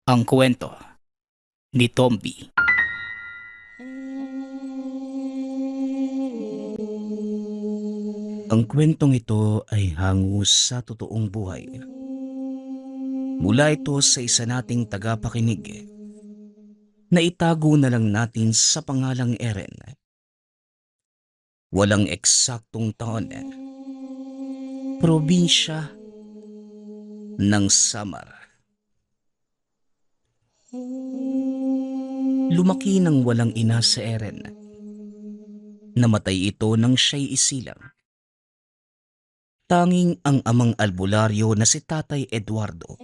Ang kwento ni Tomby. Ang kwentong ito ay hango sa totoong buhay. Mula ito sa isa nating tagapakinig na itago na lang natin sa pangalang Eren. Walang eksaktong taon. Probinsya ng Samar. Lumaki nang walang ina sa Eren. Namatay ito nang siya'y isilang. Tanging ang amang albularyo na si Tatay Eduardo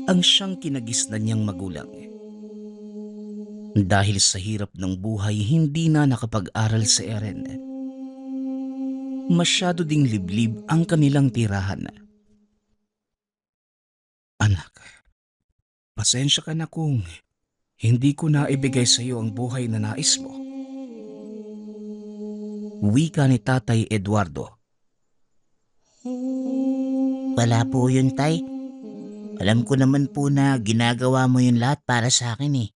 ang siyang kinagisnan niyang magulang. Dahil sa hirap ng buhay, hindi na nakapag-aral si Eren. Masyado ding liblib ang kanilang tirahan. Anak, pasensya ka na kung hindi ko na ibigay sa iyo ang buhay na nais mo. Wika ni Tatay Eduardo. Wala po yun, Tay. Alam ko naman po na ginagawa mo yun lahat para sa akin eh.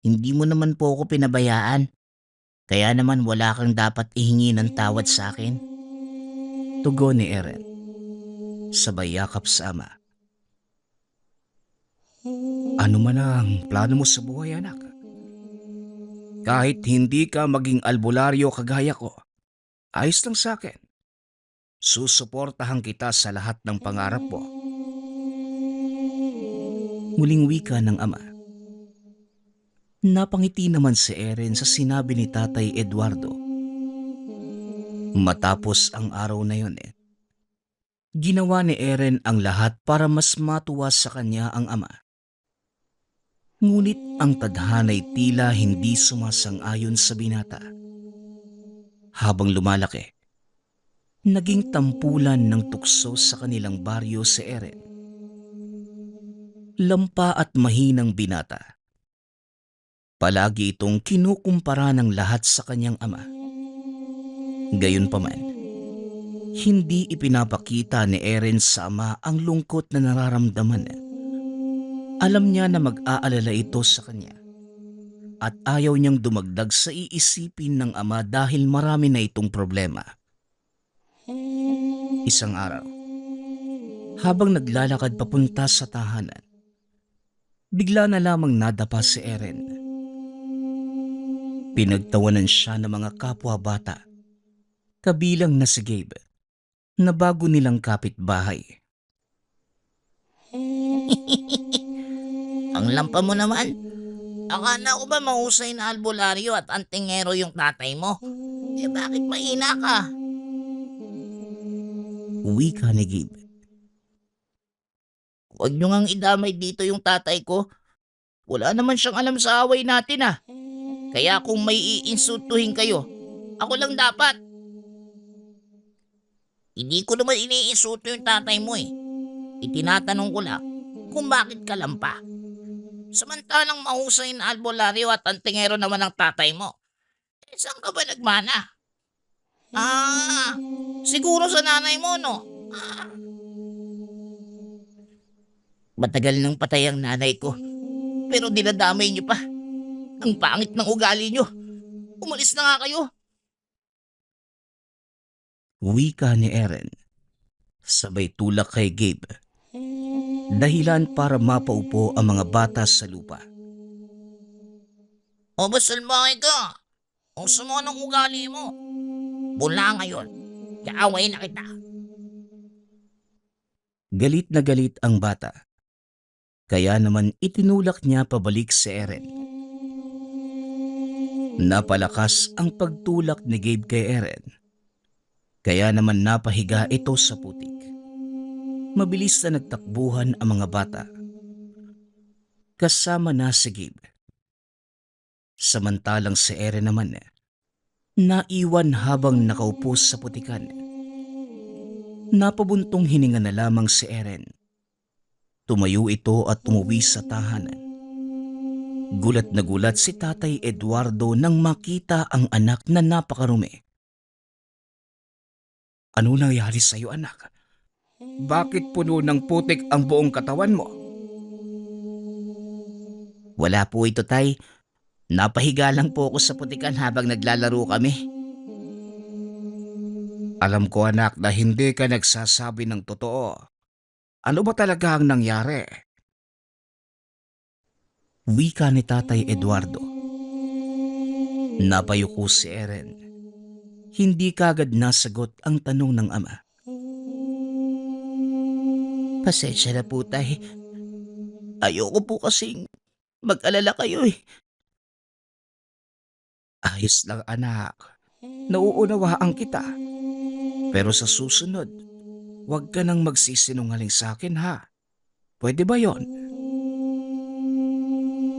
Hindi mo naman po ako pinabayaan. Kaya naman wala kang dapat ihingi ng tawad sa akin. Tugon ni Eren, sabay yakap sa ama. Ano man ang plano mo sa buhay, anak? Kahit hindi ka maging albularyo kagaya ko, ayos lang sa akin. Susuportahan kita sa lahat ng pangarap mo. Muling wika ng ama. Napangiti naman si Eren sa sinabi ni Tatay Eduardo. Matapos ang araw na yun ginawa ni Eren ang lahat para mas matuwa sa kanya ang ama. Ngunit ang tadhana'y tila hindi sumasang-ayon sa binata. Habang lumalaki, naging tampulan ng tukso sa kanilang baryo si Eren. Lampa at mahinang binata. Palagi itong kinukumpara ng lahat sa kanyang ama. Gayunpaman, hindi ipinapakita ni Eren sa ama ang lungkot na nararamdaman. Alam niya na mag-aalala ito sa kanya at ayaw niyang dumagdag sa iisipin ng ama dahil marami na itong problema. Isang araw, habang naglalakad papunta sa tahanan, bigla na lamang nadapa si Eren. Pinagtawanan siya ng mga kapwa-bata, kabilang na si Gabe, na bago nilang kapitbahay. Ang lampa mo naman. Akala ko ba mahusay na albularyo at antingero yung tatay mo? Eh bakit mahina ka? Wika ni Gabe. Huwag nyo ngang idamay dito yung tatay ko. Wala naman siyang alam sa away natin ah. Kaya kung may iinsultuhin kayo, ako lang dapat. Hindi ko naman iniinsulto yung tatay mo eh. Itinatanong ko lang kung bakit ka lampa. Samantalang mahusay na albularyo at antingero naman ang tatay mo. Eh, saan ka ba nagmana? Ah, siguro sa nanay mo no? Matagal nang patay ang nanay ko. Pero dinadamay niyo pa. Ang pangit ng ugali niyo. Umalis na nga kayo. Wika ni Eren, sabay tulak kay Gabe. Dahilan para mapaupo ang mga bata sa lupa. O basalbahay ka. Ang sama ng ugali mo. Mula ngayon, kaaway na kita. Galit na galit ang bata. Kaya naman itinulak niya pabalik si Eren. Napalakas ang pagtulak ni Gabe kay Eren. Kaya naman napahiga ito sa putik. Mabilis na nagtakbuhan ang mga bata. Kasama na si Gabe. Samantalang si Eren naman naiwan habang nakaupo sa putikan. Napabuntong hininga na lamang si Eren. Tumayo ito at umuwi sa tahanan. Gulat na gulat si Tatay Eduardo nang makita ang anak na napakarumi. Ano nangyari sa iyo, anak? Bakit puno ng putik ang buong katawan mo? Wala po ito, Tay. Napahiga lang po ako sa putikan habang naglalaro kami. Alam ko, anak, na hindi ka nagsasabi ng totoo. Ano ba talaga ang nangyari? Wika ni Tatay Eduardo. Napayuko si Eren. Hindi kagad nasagot ang tanong ng ama. Pasensya na po, Tay. Ayoko po kasing mag-alala kayo eh. Ayos lang, anak. Nauunawaan kita. Pero sa susunod, huwag ka nang magsisinungaling sa akin, ha? Pwede ba yon?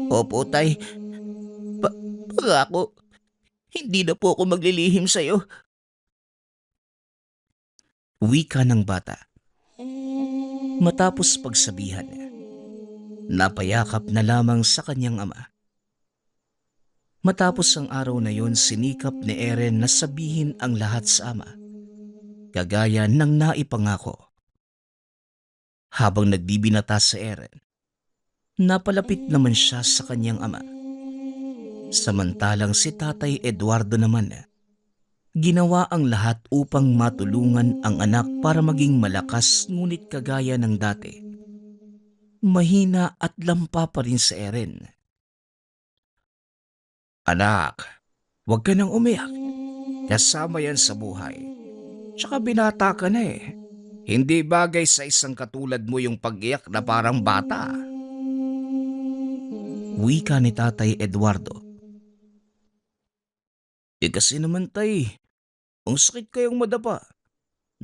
Opo, Tay. Pangako, hindi na po ako maglilihim sa'yo. Wika ng bata. Matapos pagsabihan, napayakap na lamang sa kanyang ama. Matapos ang araw na yon, sinikap ni Eren na sabihin ang lahat sa ama, kagaya ng naipangako. Habang nagbibinata si Eren, napalapit naman siya sa kanyang ama. Samantalang si Tatay Eduardo naman, ginawa ang lahat upang matulungan ang anak para maging malakas, ngunit kagaya ng dati, mahina at lampa pa rin si Eren. Anak, huwag ka nang umiyak. Kasama yan sa buhay. Tsaka binata ka na eh. Hindi bagay sa isang katulad mo yung pag-iyak na parang bata. Wika ni Tatay Eduardo. Kasi naman, Tay, ang sakit kayong madapa.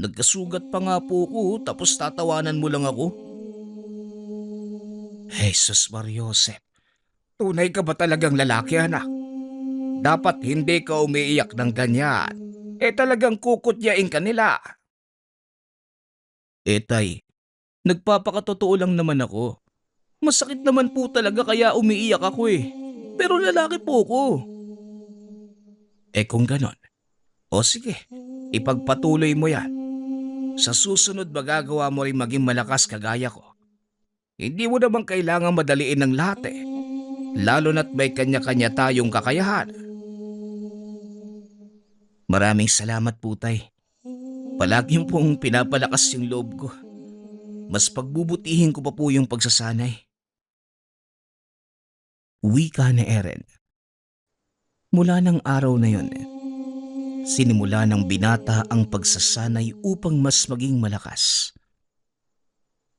Nagkasugat pa nga po ko, tapos tatawanan mo lang ako. Jesus Mariosep, tunay ka ba talagang lalaki, anak? Dapat hindi ka umiiyak ng ganyan. Talagang kukutyain ka nila. Tay, nagpapakatotoo lang naman ako. Masakit naman po talaga kaya umiiyak ako eh. Pero lalaki po ko. Kung ganon, o sige, ipagpatuloy mo yan. Sa susunod magagawa mo rin maging malakas kagaya ko. Hindi mo naman kailangan madaliin ng lahat eh. Lalo na't may kanya-kanya tayong kakayahan. Maraming salamat po, Tay. Palagi pong pinapalakas yung loob ko. Mas pagbubutihin ko pa po yung pagsasanay. Wika ni Eren. Mula ng araw na yon, sinimula ng binata ang pagsasanay upang mas maging malakas.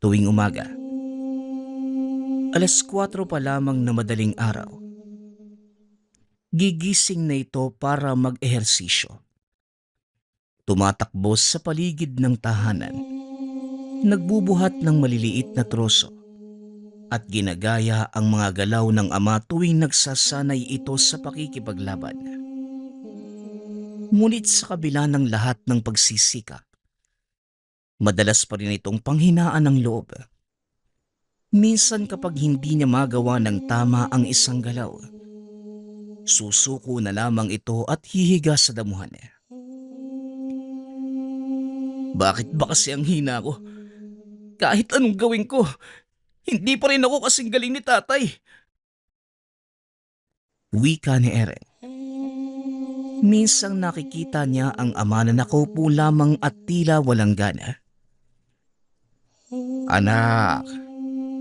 Tuwing umaga, 4:00 pa lamang na madaling araw, gigising na ito para mag-ehersisyo. Tumatakbo sa paligid ng tahanan, nagbubuhat ng maliliit na troso at ginagaya ang mga galaw ng ama tuwing nagsasanay ito sa pakikipaglaban. Ngunit sa kabila ng lahat ng pagsisikap, madalas pa rin itong panghinaan ng loob. Minsan kapag hindi niya magawa ng tama ang isang galaw, susuko na lamang ito at hihiga sa damuhan. Bakit ba kasi ang hina ko? Kahit anong gawin ko, hindi pa rin ako kasing galing ni tatay. Wika ni Eren. Minsang nakikita niya ang ama na nakaupo lamang at tila walang gana. Anak,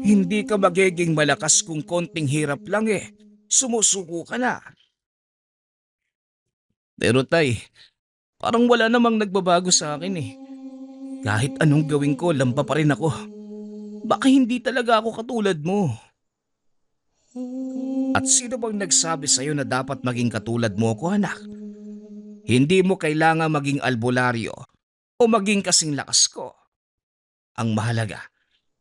hindi ka magiging malakas kung konting hirap lang eh. Sumusuko ka na. Pero tay, parang wala namang nagbabago sa akin eh. Kahit anong gawin ko, lampa pa rin ako. Baka hindi talaga ako katulad mo. At sino bang nagsabi sa'yo na dapat maging katulad mo ko, anak? Hindi mo kailangan maging albularyo o maging kasing lakas ko. Ang mahalaga,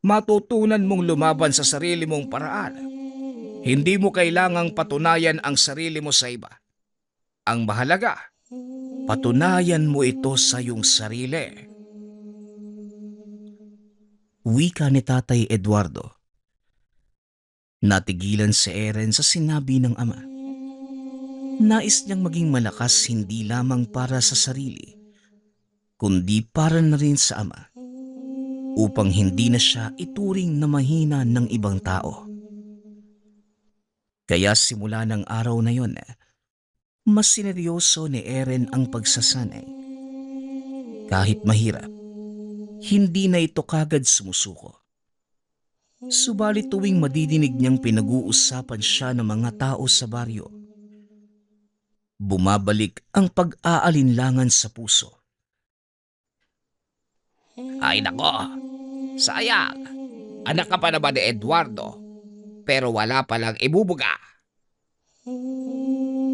matutunan mong lumaban sa sarili mong paraan. Hindi mo kailangang patunayan ang sarili mo sa iba. Ang mahalaga, patunayan mo ito sa iyong sarili. Wika ni Tatay Eduardo. Natigilan si Eren sa sinabi ng ama. Nais niyang maging malakas hindi lamang para sa sarili, kundi para na rin sa ama, upang hindi na siya ituring na mahina ng ibang tao. Kaya simula ng araw na yon, mas sineryoso ni Eren ang pagsasanay. Kahit mahirap, hindi na ito kagad sumusuko. Subalit tuwing madidinig niyang pinag-uusapan siya ng mga tao sa baryo, bumabalik ang pag-aalinlangan sa puso. Ay nako, sayang. Anak ka pa naman ni Eduardo, pero wala palang ibubuga.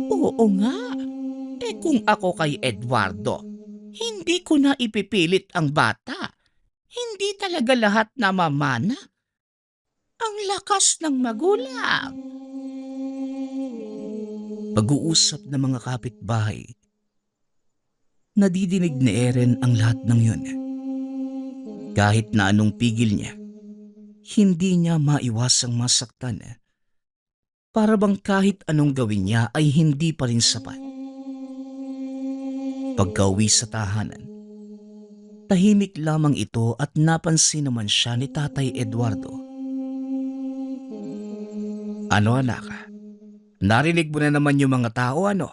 Oo nga. Kung ako kay Eduardo, hindi ko na ipipilit ang bata. Hindi talaga lahat namamana. Ang lakas ng magulang. Pag-uusap ng mga kapitbahay. Nadidinig ni Eren ang lahat ng yun. Kahit na anong pigil niya, hindi niya maiwasang masaktan. Para bang kahit anong gawin niya ay hindi pa rin sapat. Pagka-uwi sa tahanan, tahimik lamang ito at napansin naman siya ni Tatay Eduardo. Ano anak? Narinig mo na naman yung mga tao ano?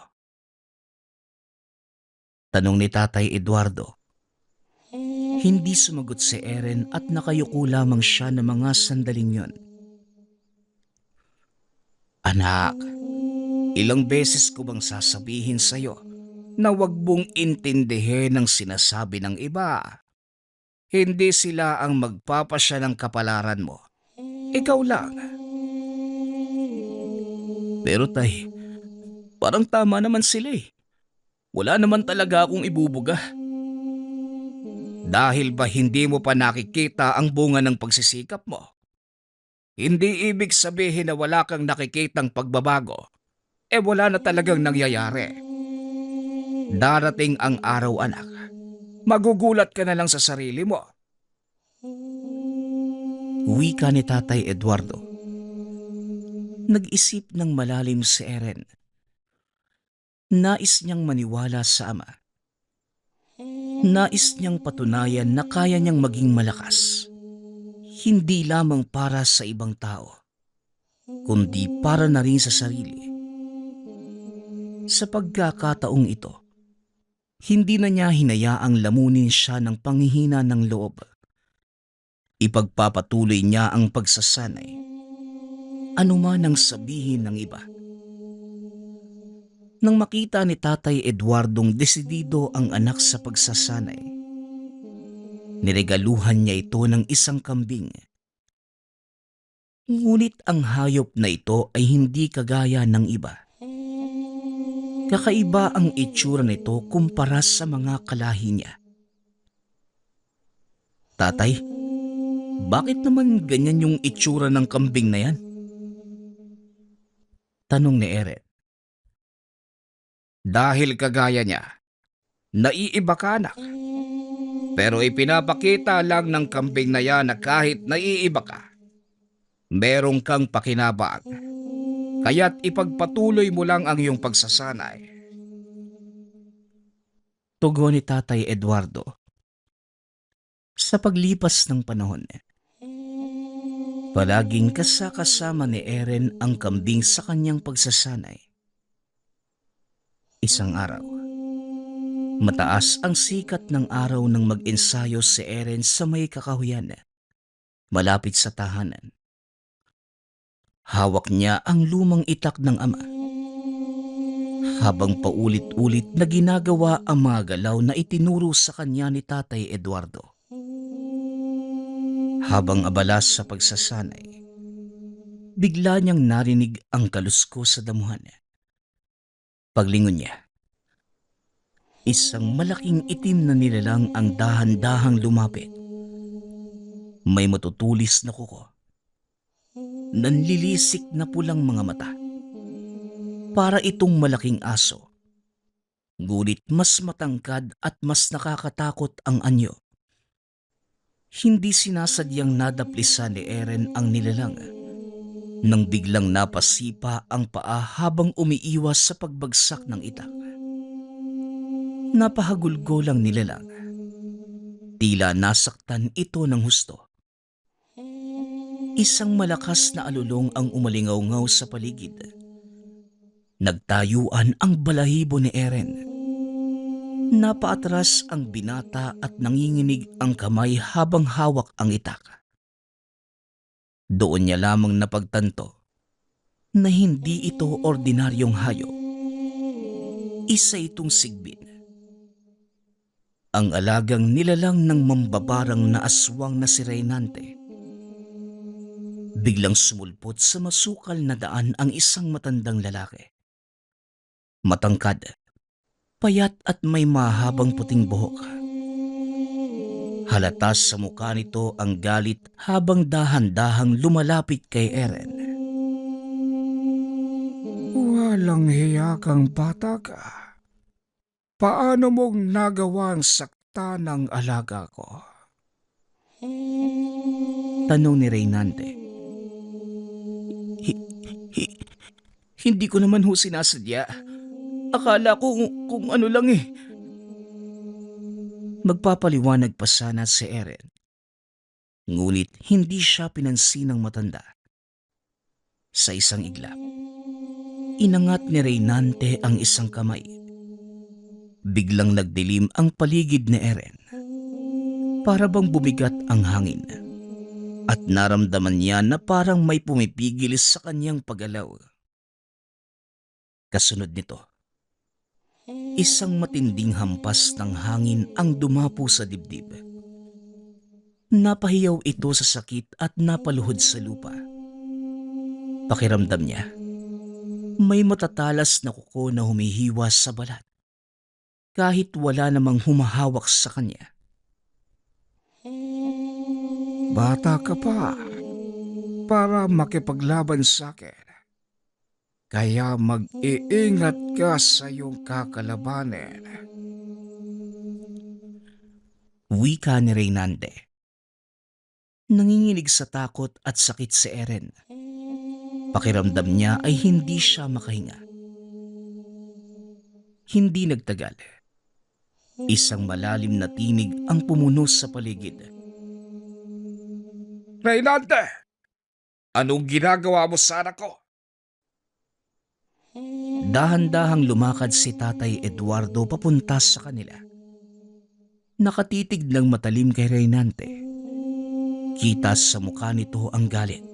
Tanong ni Tatay Eduardo. Hindi sumagot si Eren at nakayuko lamang siya ng mga sandaling yon. Anak, ilang beses ko bang sasabihin sa'yo na wag mong intindihin ang sinasabi ng iba? Hindi sila ang magpapasya ng kapalaran mo. Ikaw lang. Pero tay, parang tama naman sila eh. Wala naman talaga akong ibubuga. Dahil ba hindi mo pa nakikita ang bunga ng pagsisikap mo? Hindi ibig sabihin na wala kang nakikitang pagbabago. Wala na talagang nangyayari. Darating ang araw anak. Magugulat ka na lang sa sarili mo. Wika ni Tatay Eduardo. Nag-isip ng malalim si Eren. Nais niyang maniwala sa ama. Nais niyang patunayan na kaya niyang maging malakas. Hindi lamang para sa ibang tao, kundi para na rin sa sarili. Sa pagkakataong ito, hindi na niya hinayaang lamunin siya ng panghihina ng loob. Ipagpapatuloy niya ang pagsasanay, anuman ang sabihin ng iba. Nang makita ni Tatay Eduardong desidido ang anak sa pagsasanay, niregaluhan niya ito ng isang kambing. Ngunit ang hayop na ito ay hindi kagaya ng iba. Kakaiba ang itsura nito kumpara sa mga kalahi niya. Tatay, bakit naman ganyan yung itsura ng kambing na yan? Tanong ni Eren. Dahil kagaya niya, naiiba ka anak. Pero ipinapakita lang ng kambing na yan na kahit naiiba ka, merong kang pakinabang. Kaya't ipagpatuloy mo lang ang iyong pagsasanay. Tugon ni Tatay Eduardo. Sa paglipas ng panahon, palaging kasama ni Eren ang kambing sa kanyang pagsasanay. Isang araw, mataas ang sikat ng araw nang mag-ensayo si Eren sa may kakahuyan, malapit sa tahanan. Hawak niya ang lumang itak ng ama. Habang paulit-ulit na ginagawa ang mga galaw na itinuro sa kanya ni Tatay Eduardo. Habang abala sa pagsasanay, bigla niyang narinig ang kaluskos sa damuhan. Paglingon niya, isang malaking itim na nilalang ang dahan-dahang lumapit. May matutulis na kuko. Nanlilisik na pulang mga mata. Para itong malaking aso. Ngunit mas matangkad at mas nakakatakot ang anyo. Hindi sinasadyang nadaplisan ni Eren ang nilalang nang biglang napasipa ang paa habang umiiwas sa pagbagsak ng itak. Napahagulgolang nilalang. Tila nasaktan ito ng husto. Isang malakas na alulong ang umalingaw-ngaw sa paligid. Nagtayuan ang balahibo ni Eren. Napaatras ang binata at nanginginig ang kamay habang hawak ang itak. Doon niya lamang napagtanto na hindi ito ordinaryong hayop. Isa itong sigbin. Ang alagang nilalang ng mambabarang na aswang na si Reynante. Biglang sumulpot sa masukal na daan ang isang matandang lalaki. Matangkad, payat at may mahabang puting buhok. Halata sa mukha nito ang galit habang dahan-dahang lumalapit kay Eren. Walang hiya kang bata ka. Paano mong nagawang sakta ng alaga ko? Tanong ni Reynante. Hindi ko naman ho sinasadya. Akala ko kung ano lang eh. Magpapaliwanag pa sana si Eren. Ngunit hindi siya pinansin ng matanda. Sa isang iglap, inangat ni Reynante ang isang kamay. Biglang nagdilim ang paligid ni Eren. Para bang bumigat ang hangin. At naramdaman niya na parang may pumipigil sa kanyang paggalaw. Kasunod nito, isang matinding hampas ng hangin ang dumapo sa dibdib. Napahiyaw ito sa sakit at napaluhod sa lupa. Pakiramdam niya, may matatalas na kuko na humihiwa sa balat. Kahit wala namang humahawak sa kanya. Bata ka pa para makipaglaban sa akin. Kaya mag-iingat ka sa iyong kakalabanin. Wika ni Reynante. Nanginginig sa takot at sakit si Eren. Pakiramdam niya ay hindi siya makahinga. Hindi nagtagal. Isang malalim na tinig ang pumuno sa paligid. Reynante! Anong ginagawa mo sa anak ko? Dahan-dahang lumakad si Tatay Eduardo papunta sa kanila. Nakatitig ng matalim kay Reynante. Kita sa mukha nito ang galit.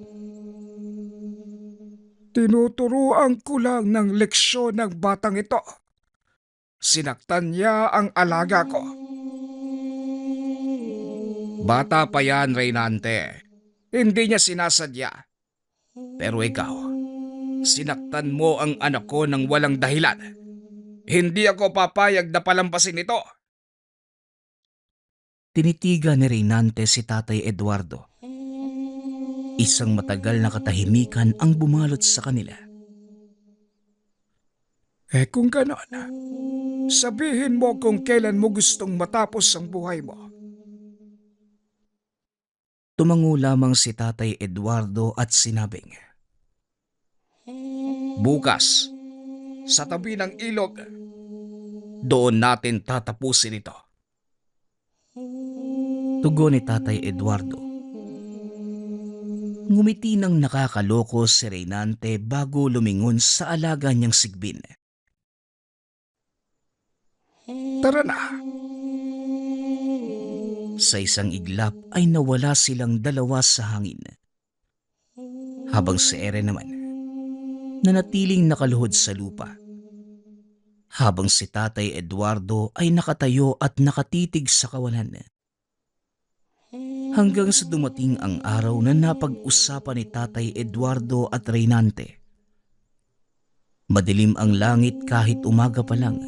Tinuturuan ko lang ng leksyon ng batang ito. Sinaktan niya ang alaga ko. Bata pa yan, Reynante. Hindi niya sinasadya. Pero ikaw, sinaktan mo ang anak ko ng walang dahilan. Hindi ako papayag na palampasin ito. Tinitigan ni Reynante si Tatay Eduardo. Isang matagal na katahimikan ang bumalot sa kanila. Kung ganon, sabihin mo kung kailan mo gustong matapos ang buhay mo. Tumango lamang si Tatay Eduardo at sinabing, Bukas, sa tabi ng ilog, doon natin tatapusin ito. tugon ni Tatay Eduardo. Ngumiti ng nakakaloko si Reynante bago lumingon sa alaga niyang sigbin. Tara na. Sa isang iglap ay nawala silang dalawa sa hangin. Habang si Eren naman, nanatiling nakaluhod sa lupa. Habang si Tatay Eduardo ay nakatayo at nakatitig sa kawalan. Hanggang sa dumating ang araw na napag-usapan ni Tatay Eduardo at Reynante. Madilim ang langit kahit umaga pa lang.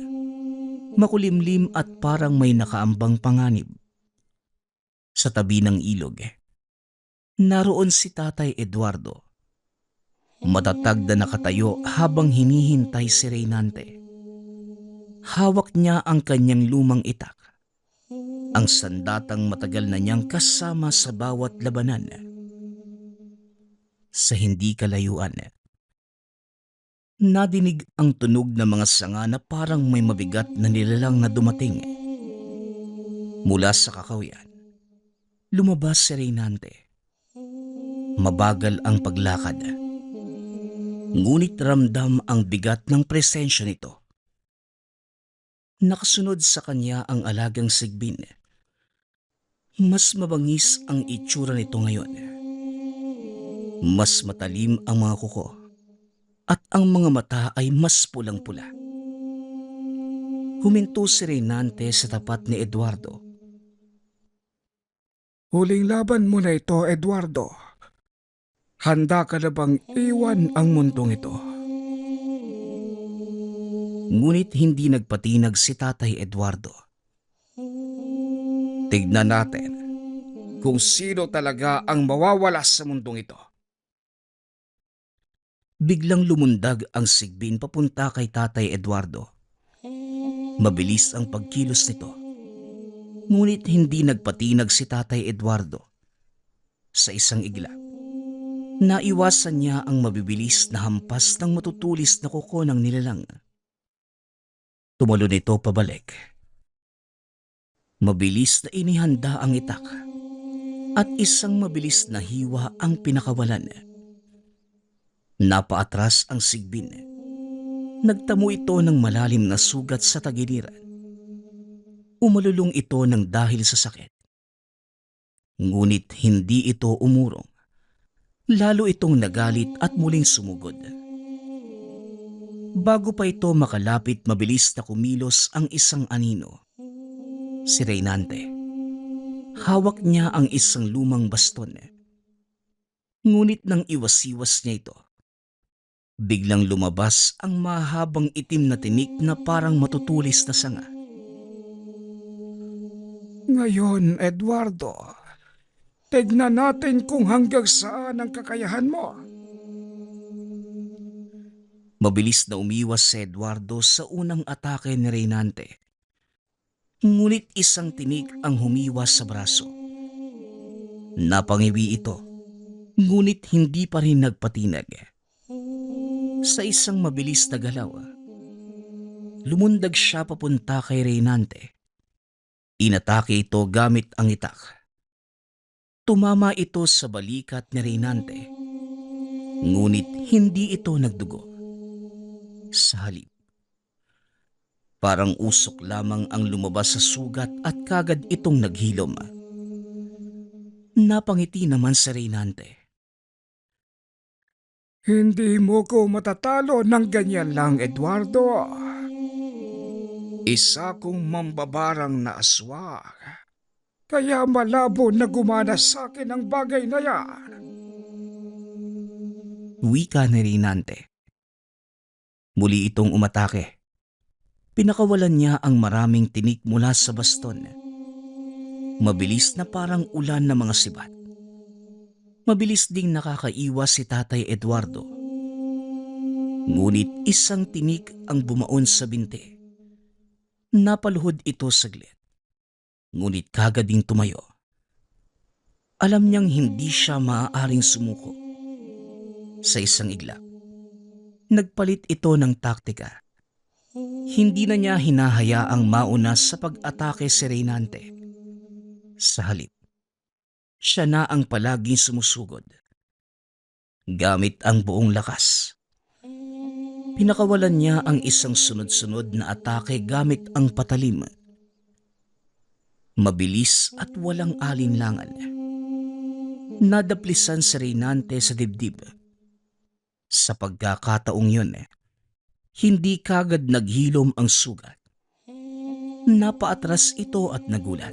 Makulimlim at parang may nakaambang panganib. Sa tabi ng ilog, naroon si Tatay Eduardo. Matatag na nakatayo habang hinihintay si Reynante. Hawak niya ang kanyang lumang itak. Ang sandatang matagal na niyang kasama sa bawat labanan. Sa hindi kalayuan, nadinig ang tunog ng mga sanga na parang may mabigat na nilalang na dumating. Mula sa kakawyan, lumabas si Reynante. Mabagal ang paglakad. Ngunit ramdam ang bigat ng presensya nito. Nakasunod sa kanya ang alagang sigbin. Mas mabangis ang itsura nito ngayon. Mas matalim ang mga kuko at ang mga mata ay mas pulang-pula. Huminto si Reynante sa tapat ni Eduardo. Huling laban mo na ito, Eduardo. Handa ka na bang iwan ang mundong ito? Ngunit hindi nagpatinag si Tatay Eduardo. Tignan natin kung sino talaga ang mawawala sa mundong ito. Biglang lumundag ang sigbin papunta kay Tatay Eduardo. Mabilis ang pagkilos nito. Ngunit hindi nagpatinag si Tatay Eduardo. Sa isang igla, naiwasan niya ang mabibilis na hampas ng matutulis na kuko ng nilalang. Tumalon ito pabalik. Mabilis na inihanda ang itak at isang mabilis na hiwa ang pinakawalan. Napaatras ang sigbin. Nagtamo ito ng malalim na sugat sa tagiliran. Umalulong ito ng dahil sa sakit. Ngunit hindi ito umurong. Lalo itong nagalit at muling sumugod. Bago pa ito makalapit, mabilis na kumilos ang isang anino. Si Reynante. Hawak niya ang isang lumang baston. Ngunit nang iwas-iwas niya ito, biglang lumabas ang mahabang itim na tinik na parang matutulis na sanga. Ngayon, Eduardo, tignan natin kung hanggang saan ang kakayahan mo. Mabilis na umiwas si Eduardo sa unang atake ni Reynante. Ngunit isang tinik ang humiwas sa braso. Napangiwi ito, ngunit hindi pa rin nagpatinag. Sa isang mabilis na galaw, lumundag siya papunta kay Reynante. Inatake ito gamit ang itak. Tumama ito sa balikat ni Reynante, ngunit hindi ito nagdugo. Sa halip, parang usok lamang ang lumabas sa sugat at kagad itong naghilom. Napangiti naman sa Reynante. Hindi mo ko matatalo ng ganyan lang, Eduardo. Isa kong mambabarang na aswang. Kaya malabo na gumana sa akin ang bagay na yan. Wika ni Reynante. Muli itong umatake. Pinakawalan niya ang maraming tinik mula sa baston. Mabilis na parang ulan ng mga sibat. Mabilis ding nakakaiwas si Tatay Eduardo. Ngunit isang tinik ang bumaon sa binti. Napaluhod ito saglit. Ngunit kagad ding tumayo. Alam niyang hindi siya maaaring sumuko. Sa isang igla, nagpalit ito ng taktika. Hindi na niya hinahayaang mauna sa pag-atake si Reynante. Sa halip, siya na ang palaging sumusugod. Gamit ang buong lakas, pinakawalan niya ang isang sunod-sunod na atake gamit ang patalim. Mabilis at walang alinlangan. Nadaplisan si Reynante sa dibdib. Sa pagkakataong yun, hindi kagad naghilom ang sugat. Napaatras ito at nagulat.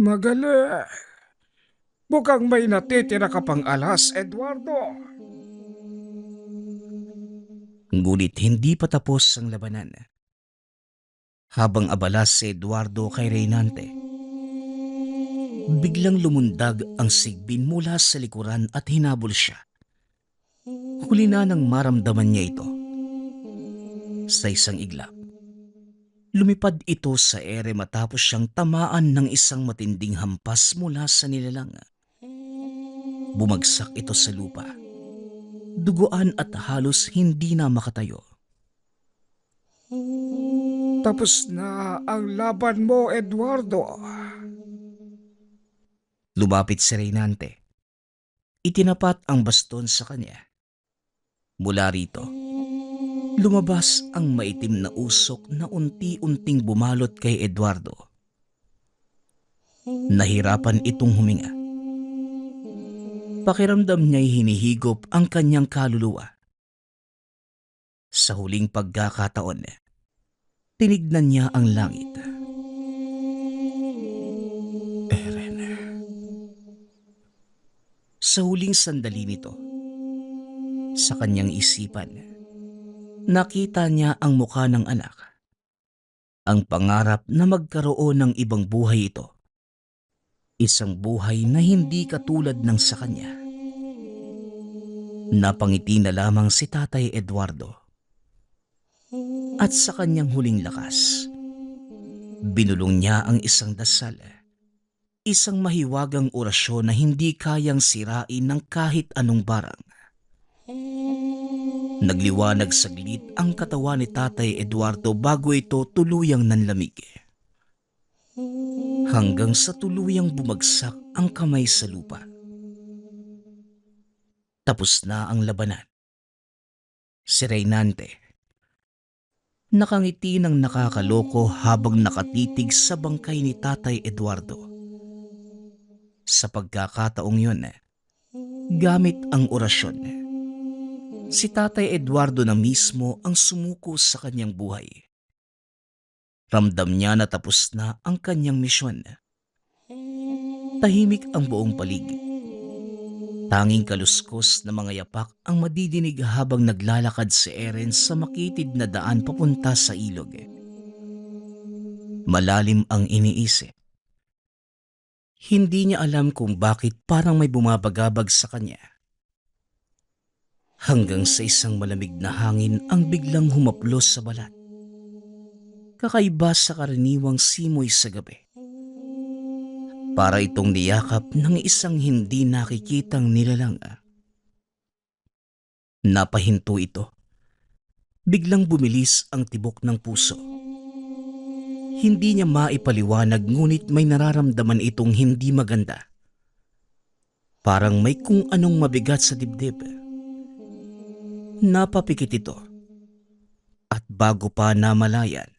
Magaling. Mukhang may natitira ka pang alas, Eduardo. Ngunit hindi pa tapos ang labanan. Habang abala si Eduardo kay Reynante, biglang lumundag ang sigbin mula sa likuran at hinabol siya. Huli na nang maramdaman niya ito. Sa isang iglap, lumipad ito sa ere matapos siyang tamaan ng isang matinding hampas mula sa nilalang. Bumagsak ito sa lupa. Duguan at halos hindi na makatayo. Tapos na ang laban mo, Eduardo. Lumapit si Reynante. Itinapat ang baston sa kanya. Mula rito, lumabas ang maitim na usok na unti-unting bumalot kay Eduardo. Nahirapan itong huminga. Pakiramdam niya'y hinihigop ang kanyang kaluluwa. Sa huling pagkakataon, tinignan niya ang langit. Eren. Sa huling sandali nito, sa kanyang isipan, nakita niya ang mukha ng anak. Ang pangarap na magkaroon ng ibang buhay ito. Isang buhay na hindi katulad ng sa kanya. Napangiti na lamang si Tatay Eduardo. At sa kanyang huling lakas, binulong niya ang isang dasal. Isang mahiwagang orasyon na hindi kayang sirain ng kahit anong barang. Nagliwanag saglit ang katawan ni Tatay Eduardo bago ito tuluyang nanlamig. Hanggang sa tuluyang bumagsak ang kamay sa lupa. Tapos na ang labanan. Si Reynante, nakangiti ng nakakaloko habang nakatitig sa bangkay ni Tatay Eduardo. Sa pagkakataong yun, gamit ang orasyon, si Tatay Eduardo na mismo ang sumuko sa kanyang buhay. Ramdam niya na tapos na ang kanyang misyon. Tahimik ang buong paligid. Tanging kaluskos na mga yapak ang madidinig habang naglalakad si Eren sa makitid na daan papunta sa ilog. Malalim ang iniisip. Hindi niya alam kung bakit parang may bumabagabag sa kanya. Hanggang sa isang malamig na hangin ang biglang humaplos sa balat. Kakaiba sa karaniwang simoy sa gabi. Para itong niyakap ng isang hindi nakikitang nilalang. Napahinto ito. Biglang bumilis ang tibok ng puso. Hindi niya maipaliwanag ngunit may nararamdaman itong hindi maganda. Parang may kung anong mabigat sa dibdib. Napapikit ito. At bago pa namalayan,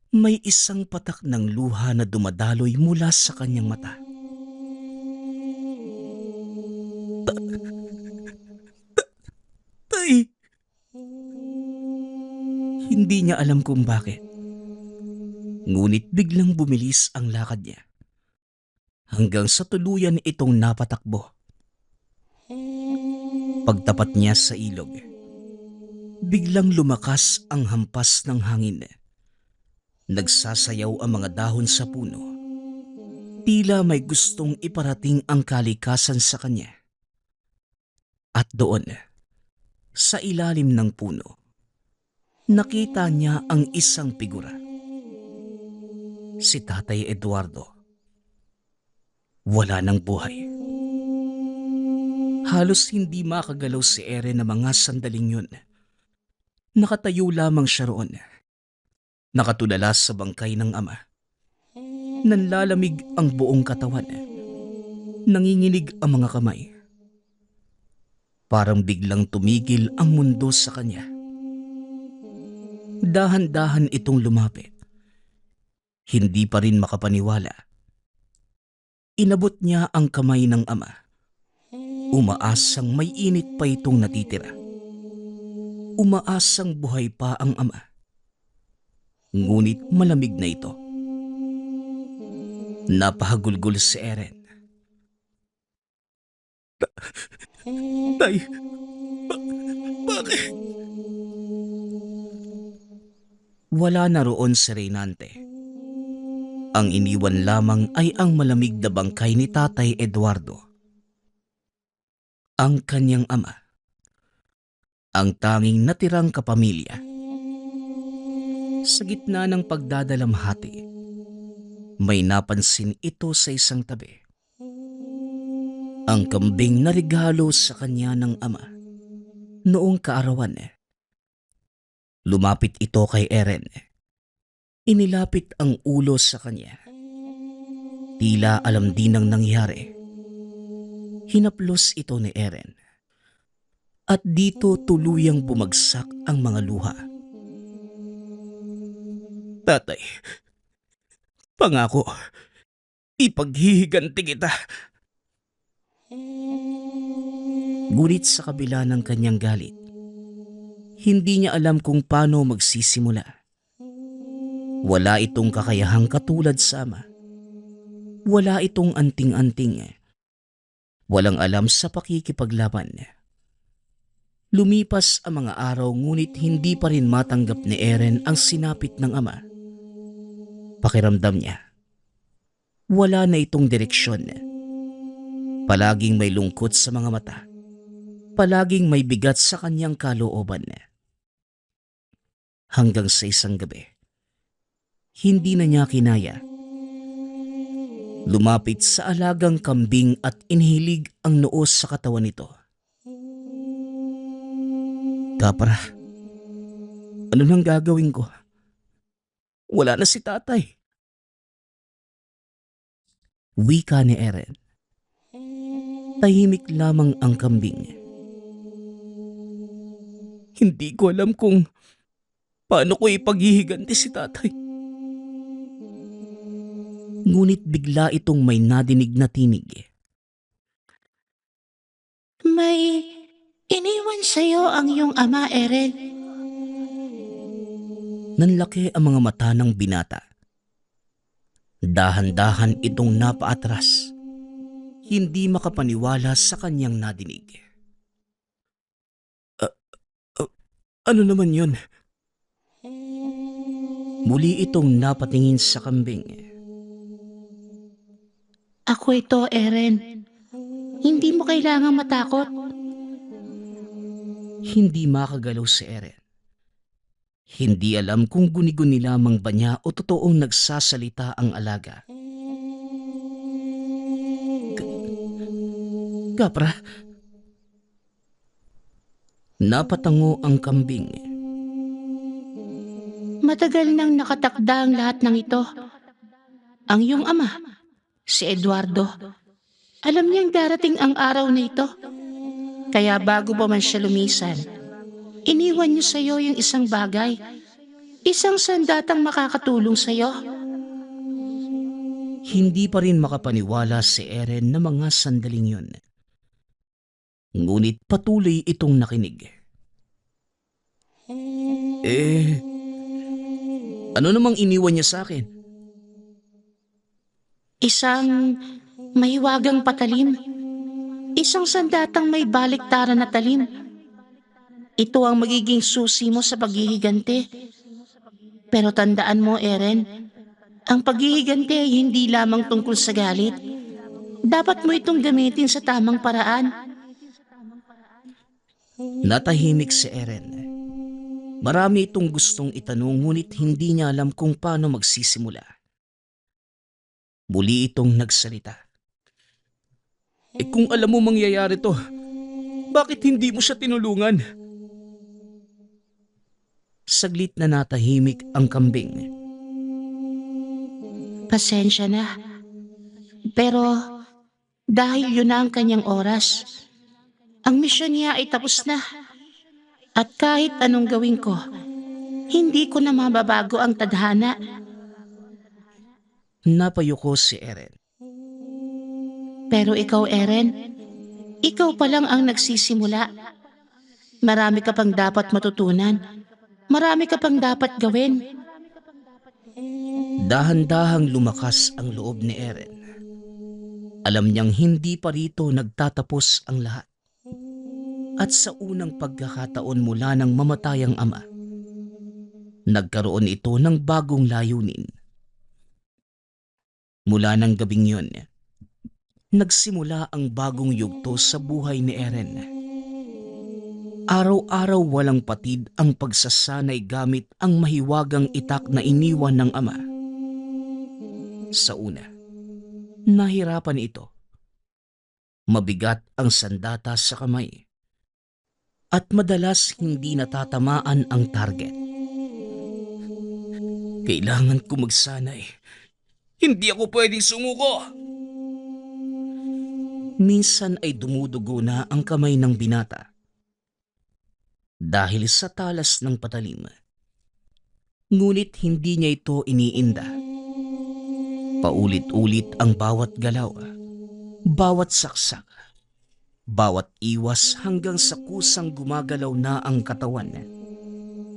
may isang patak ng luha na dumadaloy mula sa kanyang mata. Tay! Hindi niya alam kung bakit. Ngunit biglang bumilis ang lakad niya. Hanggang sa tuluyan itong napatakbo. Pagtapat niya sa ilog, biglang lumakas ang hampas ng hangin. Nagsasayaw ang mga dahon sa puno. Tila may gustong iparating ang kalikasan sa kanya. At doon, sa ilalim ng puno, nakita niya ang isang figura. Si Tatay Eduardo. Wala ng buhay. Halos hindi makagalaw si Eren na mga sandaling yun. Nakatayo lamang siya roon. Nakatulala sa bangkay ng ama. Nanlalamig ang buong katawan. Nanginginig ang mga kamay. Parang biglang tumigil ang mundo sa kanya. Dahan-dahan itong lumapit. Hindi pa rin makapaniwala. Inabot niya ang kamay ng ama. Umaasang may init pa itong natitira. Umaasang buhay pa ang ama. Ngunit malamig na ito. Napahagulgol si Eren. Tay, bakit? Wala na roon si Reynante. Ang iniwan lamang ay ang malamig na bangkay ni Tatay Eduardo. Ang kanyang ama. Ang tanging natirang kapamilya. Sa gitna ng pagdadalamhati, may napansin ito sa isang tabi. Ang kambing na regalo sa kanya ng ama noong kaarawan. Lumapit ito kay Eren. Inilapit ang ulo sa kanya. Tila alam din ang nangyari. Hinaplos ito ni Eren. At dito tuluyang bumagsak ang mga luha. Tatay, pangako, ipaghihiganti kita. Ngunit sa kabila ng kanyang galit, hindi niya alam kung paano magsisimula. Wala itong kakayahang katulad sa ama. Wala itong anting-anting. Walang alam sa pakikipaglaban. Lumipas ang mga araw ngunit hindi pa rin matanggap ni Eren ang sinapit ng ama. Pakiramdam niya, wala na itong direksyon. Palaging may lungkot sa mga mata. Palaging may bigat sa kanyang kalooban. Hanggang sa isang gabi, hindi na niya kinaya. Lumapit sa alagang kambing at inhilig ang noo sa katawan nito. Kapra, ano nang gagawin ko? Wala na si tatay. Wika ni Eren. Tahimik lamang ang kambing. Hindi ko alam kung paano ko ipaghihiganti si tatay. Ngunit bigla itong may nadinig na tinig. May iniwan sa'yo ang iyong ama, Eren. Nanlaki ang mga mata ng binata. Dahan-dahan itong napaatras. Hindi makapaniwala sa kanyang nadinig. Ano naman yun? Muli itong napatingin sa kambing. Ako ito, Eren. Hindi mo kailangang matakot. Hindi makagalaw si Eren. Hindi alam kung guni-guni lamang ba niya o totoong nagsasalita ang alaga. Kapra. Napatango ang kambing. Matagal nang nakatakda ang lahat ng ito. Ang iyong ama, si Eduardo, alam niyang darating ang araw na ito. Kaya bago pa man siya lumisan, iniwan niyo sa iyo yung isang bagay. Isang sandatang makakatulong sa iyo. Hindi pa rin makapaniwala si Eren na mga sandaling yun. Ngunit patuloy itong nakinig. Ano namang iniwan niya sa akin? Isang mahiwagang patalim. Isang sandatang may baliktaran na talim. Ito ang magiging susi mo sa paghihiganti. Pero tandaan mo, Eren, ang paghihiganti ay hindi lamang tungkol sa galit. Dapat mo itong gamitin sa tamang paraan. Natahimik si Eren. Marami itong gustong itanong ngunit hindi niya alam kung paano magsisimula. Muli itong nagsalita. Kung alam mo mangyayari to, bakit hindi mo siya tinulungan? Saglit na natahimik ang kambing. Pasensya na. Pero dahil yun na ang kanyang oras, ang misyon niya ay tapos na. At kahit anong gawin ko, hindi ko na mababago ang tadhana. Napayuko si Eren. Pero ikaw, Eren, ikaw pa lang ang nagsisimula. Marami ka pang dapat matutunan. Marami ka pang dapat gawin. Dahan-dahang lumakas ang loob ni Eren. Alam niyang hindi pa rito nagtatapos ang lahat. At sa unang pagkakataon mula nang mamatay ang ama, nagkaroon ito ng bagong layunin. Mula ng gabing yun, nagsimula ang bagong yugto sa buhay ni Eren. Araw-araw walang patid ang pagsasanay gamit ang mahiwagang itak na iniwan ng ama. Sa una, nahirapan ito. Mabigat ang sandata sa kamay. At madalas hindi natatamaan ang target. Kailangan ko magsanay. Hindi ako pwedeng sumuko. Minsan ay dumudugo na ang kamay ng binata dahil sa talas ng patalim. Ngunit hindi niya ito iniinda. Paulit-ulit ang bawat galaw, bawat saksak, bawat iwas hanggang sa kusang gumagalaw na ang katawan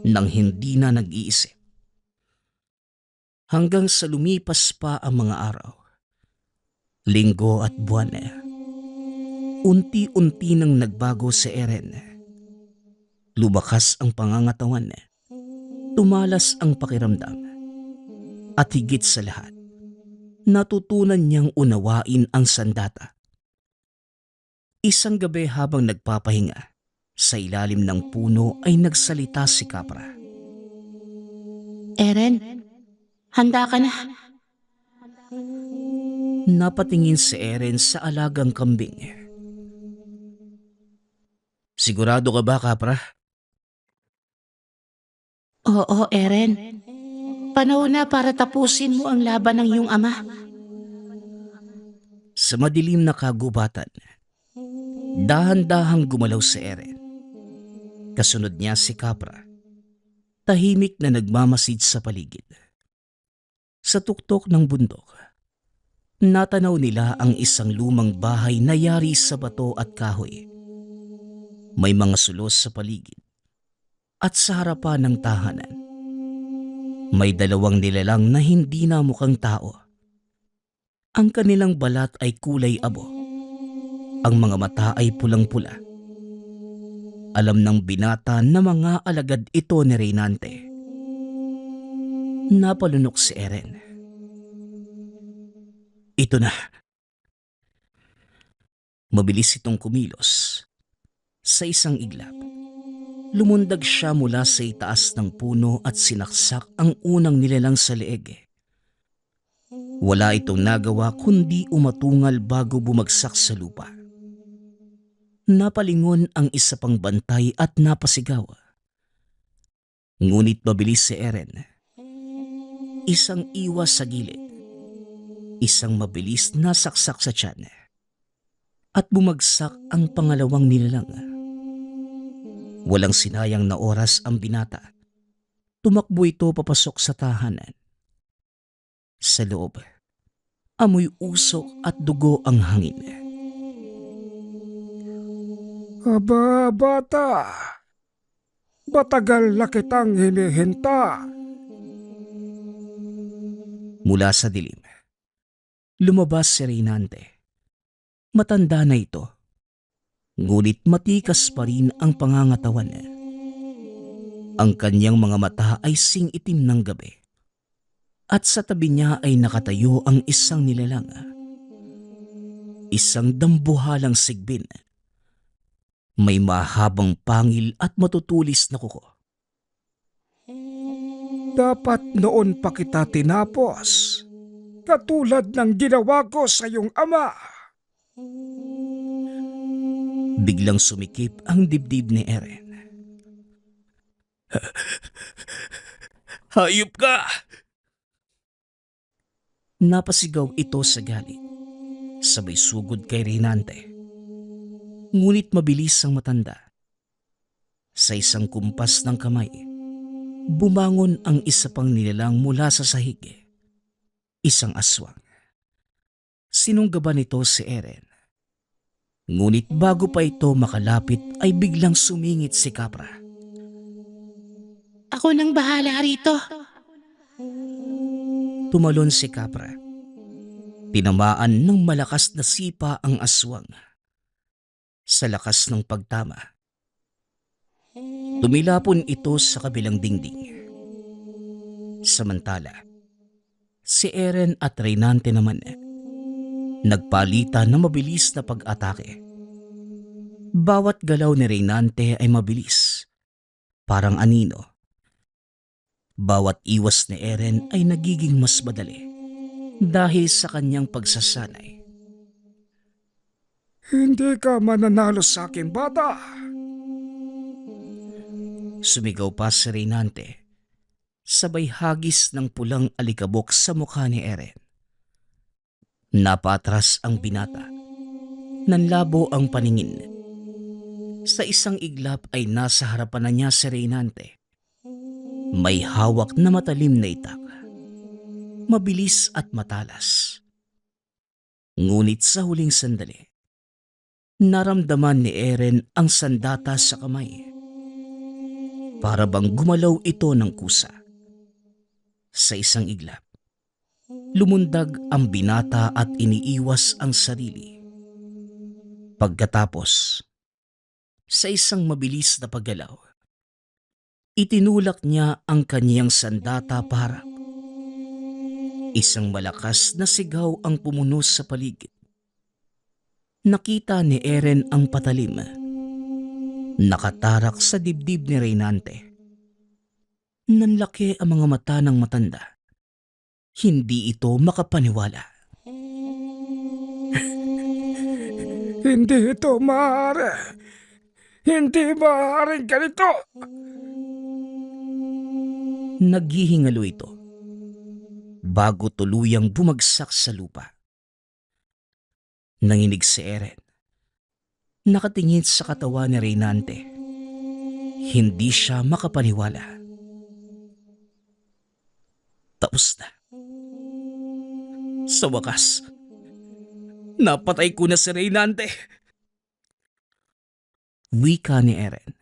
nang hindi na nag-iisip. Hanggang sa lumipas pa ang mga araw, linggo at buwan, unti-unti nang nagbago si Eren. Lumakas ang pangangatawan, tumalas ang pakiramdam, at higit sa lahat, natutunan niyang unawain ang sandata. Isang gabi habang nagpapahinga, sa ilalim ng puno ay nagsalita si Kapra. Eren, handa ka na. Napatingin si Eren sa alagang kambing. Sigurado ka ba, Kapra? Oo, Eren. Panahon na para tapusin mo ang laban ng iyong ama. Sa madilim na kagubatan, dahan-dahang gumalaw si Eren. Kasunod niya si Kapra, tahimik na nagmamasid sa paligid. Sa tuktok ng bundok, natanaw nila ang isang lumang bahay na yari sa bato at kahoy. May mga sulos sa paligid at sa harapan ng tahanan, may dalawang nilalang na hindi na mukhang tao. Ang kanilang balat ay kulay abo. Ang mga mata ay pulang-pula. Alam ng binata na mga alagad ito ni Reynante. Napalunok si Eren. Ito na. Mabilis itong kumilos. Sa isang iglap, lumundag siya mula sa itaas ng puno at sinaksak ang unang nilalang sa leeg. Wala itong nagawa kundi umatungal bago bumagsak sa lupa. Napalingon ang isa pang bantay at napasigaw. Ngunit mabilis si Eren. Isang iwas sa gilid. Isang mabilis na saksak sa tiyan. At bumagsak ang pangalawang nilalang. Walang sinayang na oras ang binata. Tumakbo ito papasok sa tahanan. Sa loob, amoy usok at dugo ang hangin. Aba, bata. Matagal na kitang hinihinta. Mula sa dilim, lumabas si Reynante. Matanda na ito, ngunit matikas pa rin ang pangangatawan. Ang kanyang mga mata ay sing-itim ng gabi. At sa tabi niya ay nakatayo ang isang nilalang. Isang dambuhalang sigbin. May mahabang pangil at matutulis na kuko. Dapat noon pa kita tinapos. Katulad ng ginawa ko sa iyong ama. Biglang sumikip ang dibdib ni Eren. Hayop ka! Napasigaw ito sa galit. Sabay sugod kay Reynante. Ngunit mabilis ang matanda. Sa isang kumpas ng kamay, bumangon ang isa pang nilalang mula sa sahig. Isang aswang. Sinunggaban nito si Eren. Ngunit bago pa ito makalapit ay biglang sumingit si Kapra. Ako nang bahala rito. Tumalon si Kapra. Tinamaan ng malakas na sipa ang aswang. Sa lakas ng pagtama, tumilapon ito sa kabilang dingding. Samantala, si Eren at Reynante naman nagpalitan ng mabilis na pag-atake. Bawat galaw ni Reynante ay mabilis, parang anino. Bawat iwas ni Eren ay nagiging mas madali dahil sa kanyang pagsasanay. Hindi ka mananalo sa akin, bata. Sumigaw pa si Reynante, sabay hagis ng pulang alikabok sa mukha ni Eren. Napatras ang binata. Nanlabo ang paningin. Sa isang iglap ay nasa harapan na niya si Reynante. May hawak na matalim na itak. Mabilis at matalas. Ngunit sa huling sandali, naramdaman ni Eren ang sandata sa kamay. Para bang gumalaw ito ng kusa. Sa isang iglap, lumundag ang binata at iniiwas ang sarili. Pagkatapos, sa isang mabilis na paggalaw, itinulak niya ang kaniyang sandata para isang malakas na sigaw ang pumuno sa paligid. Nakita ni Eren ang patalim. Nakatarak sa dibdib ni Reynante. Nanlaki ang mga mata ng matanda. Hindi ito makapaniwala. Hindi ito maaari. Hindi maaaring ganito. Naghihingalo ito bago tuluyang bumagsak sa lupa. Nanginig si Eren. Nakatingin sa katawan ni Reynante. Hindi siya makapaniwala. Tapos na. Sa wakas, napatay ko na si Reynante. Wika ni Eren.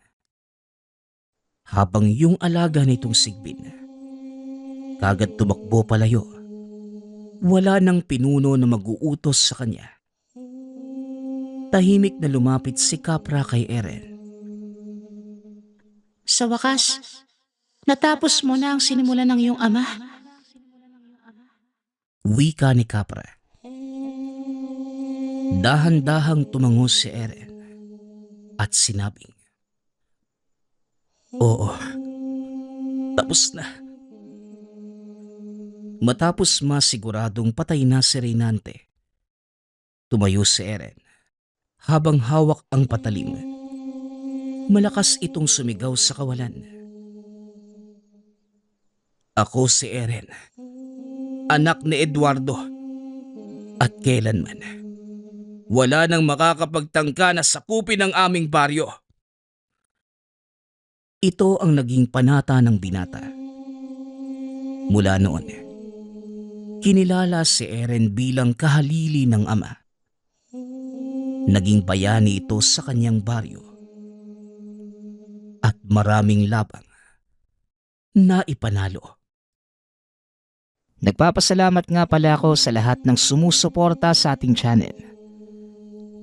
Habang yung alaga nitong sigbin, kagad tumakbo palayo. Wala nang pinuno na mag-uutos sa kanya. Tahimik na lumapit si Kapra kay Eren. Sa wakas, natapos mo na ang sinimulan ng iyong ama. Wika ni Kapra. Dahan-dahang tumango si Eren at sinabing, "Oo, tapos na." Matapos masiguradong patay na si Reynante, tumayo si Eren habang hawak ang patalim. Malakas itong sumigaw sa kawalan. "Ako si Eren, anak ni Eduardo, at kailanman wala nang makakapagtangka na sakupin ang aming baryo." Ito ang naging panata ng binata. Mula noon, kinilala si Eren bilang kahalili ng ama. Naging bayani ito sa kanyang baryo. At maraming labang na ipanalo. Nagpapasalamat nga pala ako sa lahat ng sumusuporta sa ating channel.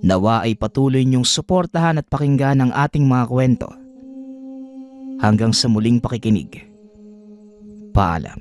Nawa ay patuloy niyong suportahan at pakinggan ang ating mga kwento. Hanggang sa muling pakikinig. Paalam.